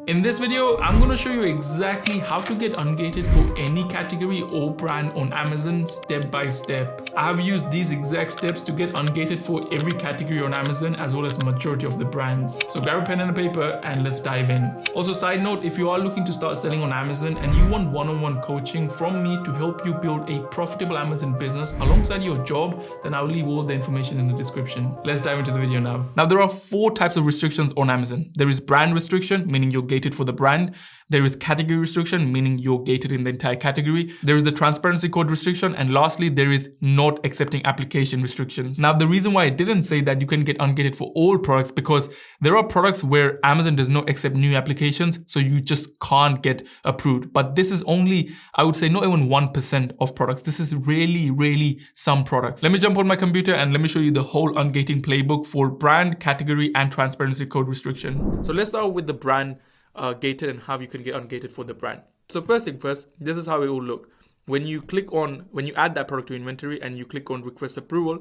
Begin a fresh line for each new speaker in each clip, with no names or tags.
In this video, I'm going to show you exactly how to get ungated for any category or brand on Amazon step by step. I have used these exact steps to get ungated for every category on Amazon as well as majority of the brands. So grab a pen and a paper and let's dive in. Also, side note, if you are looking to start selling on Amazon and you want one-on-one coaching from me to help you build a profitable Amazon business alongside your job, then I'll leave all the information in the description. Let's dive into the video now. Now, there are 4 types of restrictions on Amazon. There is brand restriction, meaning you're gated for the brand. There is category restriction, meaning you're gated in the entire category. There is the transparency code restriction. And lastly, there is not accepting application restrictions. Now, the reason why I didn't say that you can get ungated for all products, because there are products where Amazon does not accept new applications, so you just can't get approved. But this is only, I would say, not even 1% of products. This is really some products. Let me jump on my computer and let me show you the whole ungating playbook for brand, category, and transparency code restriction. So let's start with the brand gated and how you can get ungated for the brand. So first thing first, this is how it will look. When you add that product to inventory and you click on request approval,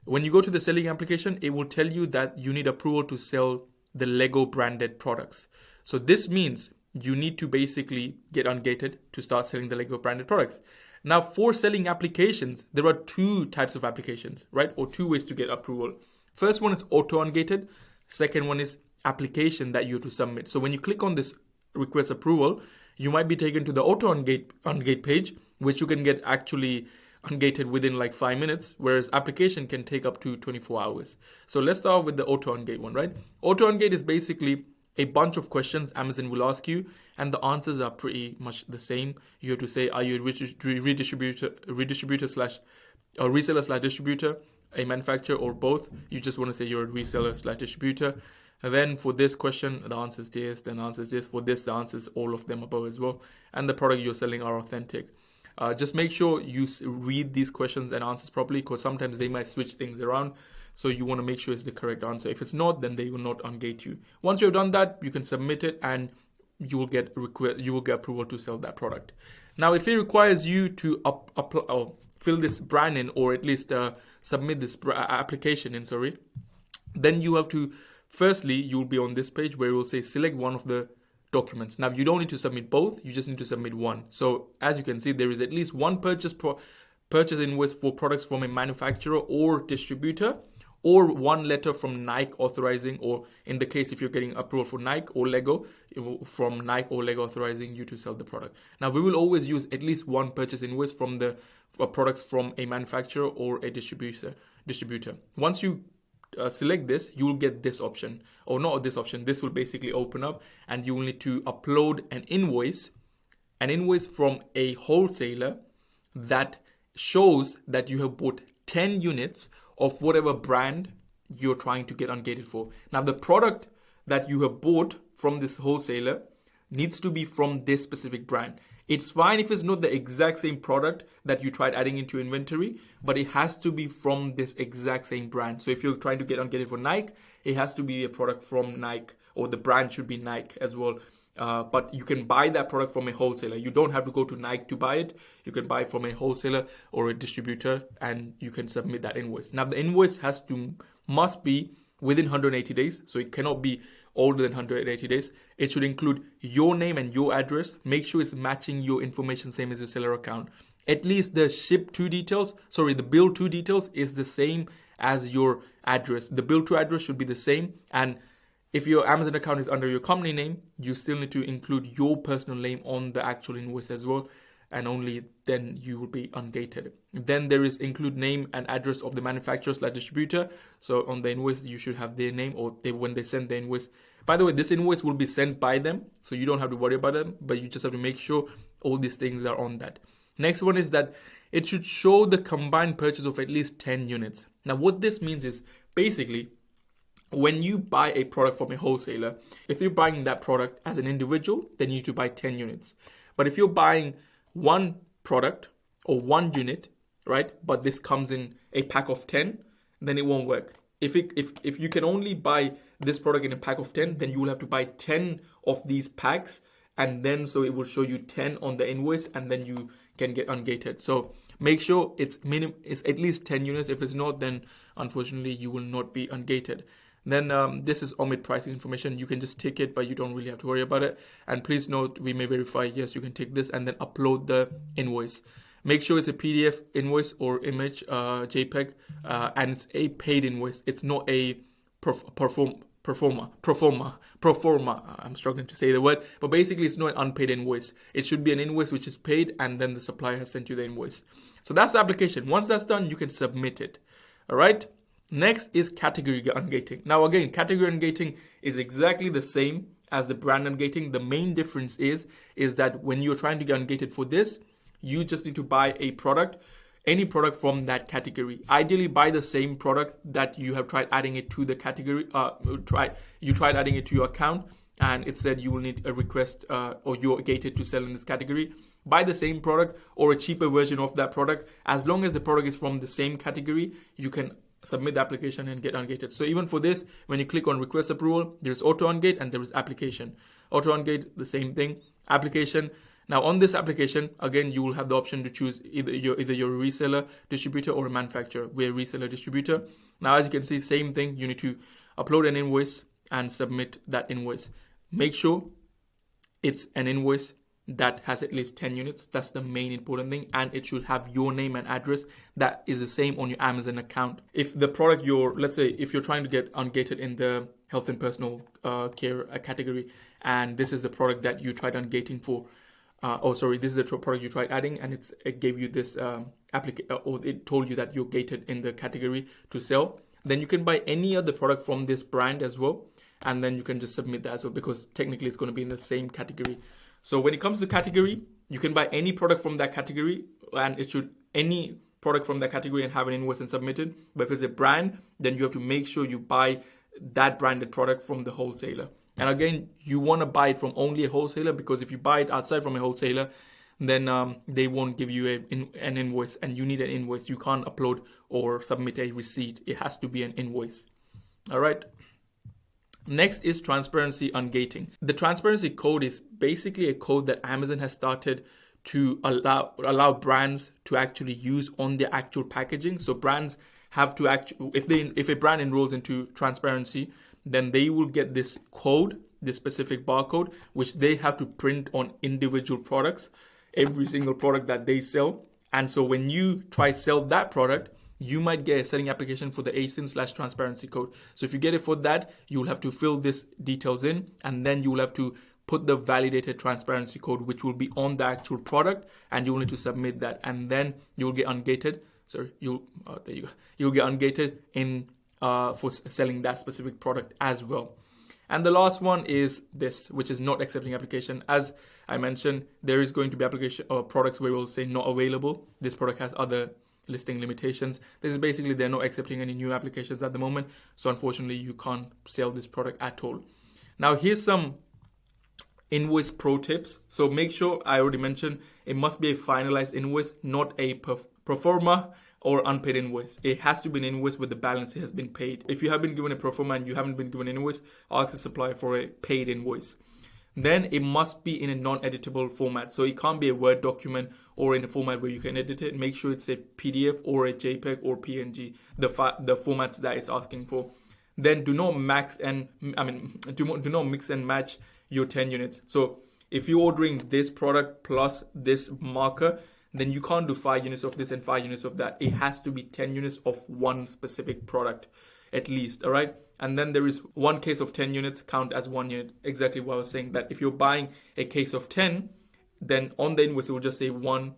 when you go to the selling application, it will tell you that you need approval to sell the Lego branded products. So this means you need to basically get ungated to start selling the Lego branded products. Now, for selling applications, there are 2 types of applications, right? Or 2 ways to get approval. First one is auto ungated. Second one is application that you have to submit. So when you click on this request approval, you might be taken to the auto ungate page, which you can get actually ungated within like 5 minutes, whereas application can take up to 24 hours. So let's start with the auto ungate one, right? Auto ungate is basically a bunch of questions Amazon will ask you, and the answers are pretty much the same. You have to say, are you a redistributor slash or reseller slash distributor, a manufacturer, or both? You just want to say you're a reseller slash distributor. And then for this question, the answer is this, then the answer is this. For this, the answer is all of them above as well. And the product you're selling are authentic. Just make sure you read these questions and answers properly, because sometimes they might switch things around. So you want to make sure it's the correct answer. If it's not, then they will not ungate you. Once you've done that, you can submit it and you will get approval to sell that product. Now, if it requires you to fill this brand in, or at least submit this application in, then you have to, firstly, you'll be on this page where it will say select one of the documents. Now, you don't need to submit both, you just need to submit one. So as you can see, there is at least one purchase invoice for products from a manufacturer or distributor, or one letter from Nike authorizing, or in the case if you're getting approval for Nike or Lego, from Nike or Lego authorizing you to sell the product. Now, we will always use at least one purchase invoice from the products from a manufacturer or a distributor. Once you select this, you will get this option, or not this option. This will basically open up and you will need to upload an invoice from a wholesaler that shows that you have bought 10 units of whatever brand you're trying to get ungated for. Now, the product that you have bought from this wholesaler needs to be from this specific brand. It's fine if it's not the exact same product that you tried adding into inventory, but it has to be from this exact same brand. So if you're trying to get ungated for Nike, it has to be a product from Nike, or the brand should be Nike as well. But you can buy that product from a wholesaler. You don't have to go to Nike to buy it. You can buy it from a wholesaler or a distributor, and you can submit that invoice. Now, the invoice must be within 180 days. So it cannot be older than 180 days. It should include your name and your address. Make sure it's matching your information, same as your seller account. At least the the bill to details is the same as your address. The bill to address should be the same. And if your Amazon account is under your company name, you still need to include your personal name on the actual invoice as well. And only then you will be ungated. Then there is include name and address of the manufacturer / distributor. So on the invoice, you should have their name, or when they send the invoice. By the way, this invoice will be sent by them, so you don't have to worry about them, but you just have to make sure all these things are on that. Next one is that it should show the combined purchase of at least 10 units. Now, what this means is basically, when you buy a product from a wholesaler, if you're buying that product as an individual, then you need to buy 10 units. But if you're buying one product or one unit, right, but this comes in a pack of 10, then it won't work. If you can only buy this product in a pack of 10, then you will have to buy 10 of these packs, and then so it will show you 10 on the invoice, and then you can get ungated. So make sure it's at least 10 units. If it's not, then unfortunately you will not be ungated. Then this is omit pricing information. You can just tick it, but you don't really have to worry about it. And please note, we may verify, yes, you can tick this and then upload the invoice. Make sure it's a PDF invoice or image, JPEG, and it's a paid invoice. It's not a pro forma. I'm struggling to say the word, but basically it's not an unpaid invoice. It should be an invoice which is paid, and then the supplier has sent you the invoice. So that's the application. Once that's done, you can submit it. All right. Next is category ungating. Now again, category ungating is exactly the same as the brand ungating. The main difference is that when you're trying to get ungated for this, you just need to buy a product, any product from that category. Ideally, buy the same product that you have tried adding it to the category. You tried adding it to your account, and it said you will need a request or you're gated to sell in this category. Buy the same product or a cheaper version of that product. As long as the product is from the same category, you can submit the application and get ungated. So even for this, when you click on request approval, there's auto ungate and there is application. Auto ungate, the same thing. Application. Now on this application, again, you will have the option to choose either your reseller, distributor, or a manufacturer. We're a reseller, distributor. Now, as you can see, same thing. You need to upload an invoice and submit that invoice. Make sure it's an invoice that has at least 10 units. That's the main important thing. And it should have your name and address that is the same on your Amazon account. If the product let's say if you're trying to get ungated in the health and personal care category, and this is the product that you tried ungating for, this is the product you tried adding, and it gave you this or it told you that you're gated in the category to sell, then you can buy any other product from this brand as well, and then you can just submit that as well, because technically it's going to be in the same category. So when it comes to category, you can buy any product from that category, and it should any product from that category and have an invoice and submit it. But if it's a brand, then you have to make sure you buy that branded product from the wholesaler. And again, you want to buy it from only a wholesaler, because if you buy it outside from a wholesaler, then they won't give you an invoice, and you need an invoice. You can't upload or submit a receipt. It has to be an invoice. All right. Next is transparency ungating. The transparency code is basically a code that Amazon has started to allow brands to actually use on their actual packaging. So brands have to if a brand enrolls into transparency, then they will get this code, this specific barcode, which they have to print on individual products, every single product that they sell. And so when you try sell that product, you might get a selling application for the ASIN/transparency code. So if you get it for that, you will have to fill this details in, and then you will have to put the validated transparency code, which will be on the actual product, and you will need to submit that, and then you will get ungated. You'll get ungated in for selling that specific product as well. And the last one is this, which is not accepting application. As I mentioned, there is going to be application or products where we'll say not available. This product has other listing limitations. This is basically they're not accepting any new applications at the moment. So unfortunately, you can't sell this product at all. Now, here's some invoice pro tips. So make sure, I already mentioned, it must be a finalized invoice, not a pro forma or unpaid invoice. It has to be an invoice with the balance has been paid. If you have been given a pro forma and you haven't been given an invoice, ask the supplier for a paid invoice. Then it must be in a non-editable format. So it can't be a Word document or in a format where you can edit it. Make sure it's a PDF or a JPEG or PNG, the formats that it's asking for. Then do not mix and match your 10 units. So if you're ordering this product plus this marker, then you can't do 5 units of this and 5 units of that. It has to be 10 units of one specific product at least, all right? And then there is one case of 10 units count as 1 unit. Exactly what I was saying, that if you're buying a case of 10, then on the invoice it will just say one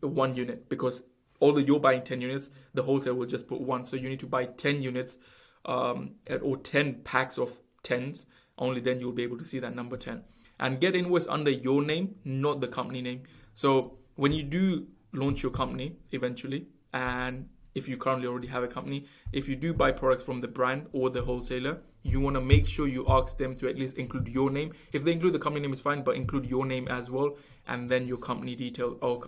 unit, because although you're buying 10 units, the wholesaler will just put 1. So you need to buy 10 units or 10 packs of 10s. Only then you'll be able to see that number 10. And get invoice under your name, not the company name. So when you do launch your company eventually, and if you currently already have a company, if you do buy products from the brand or the wholesaler, you want to make sure you ask them to at least include your name. If they include the company name, is fine, but include your name as well, and then your company detail or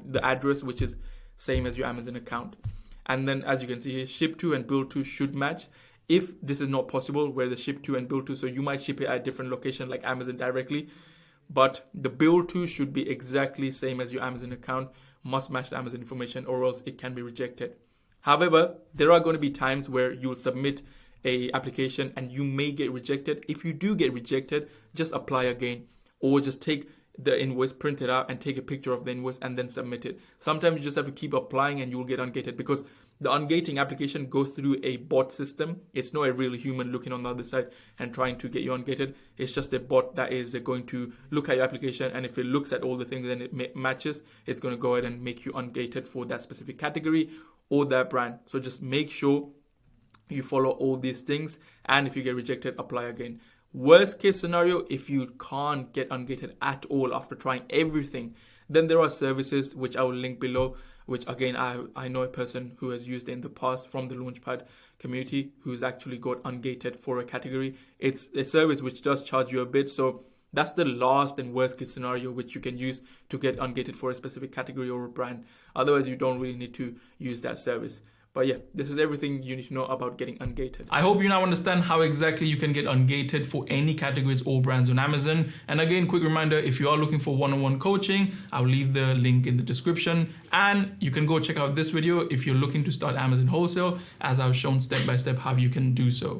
the address, which is same as your Amazon account. And then, as you can see here, ship to and bill to should match. If this is not possible, where the ship to and bill to, so you might ship it at a different location like Amazon directly, but the bill to should be exactly same as your Amazon account, must match the Amazon information, or else it can be rejected. However, there are going to be times where you'll submit a application and you may get rejected. If you do get rejected, just apply again, or just take the invoice, print it out and take a picture of the invoice and then submit it. Sometimes you just have to keep applying and you will get ungated, because the ungating application goes through a bot system. It's not a real human looking on the other side and trying to get you ungated. It's just a bot that is going to look at your application, and if it looks at all the things and it matches, it's going to go ahead and make you ungated for that specific category or that brand. So just make sure you follow all these things, and if you get rejected, apply again. Worst case scenario, if you can't get ungated at all after trying everything, then there are services which I will link below, which again, I know a person who has used it in the past from the Launchpad community who's actually got ungated for a category. It's a service which does charge you a bit, so that's the last and worst case scenario which you can use to get ungated for a specific category or a brand. Otherwise, you don't really need to use that service. But yeah, this is everything you need to know about getting ungated. I hope you now understand how exactly you can get ungated for any categories or brands on Amazon. And again, quick reminder, if you are looking for one-on-one coaching, I'll leave the link in the description. And you can go check out this video if you're looking to start Amazon Wholesale, as I've shown step by step how you can do so.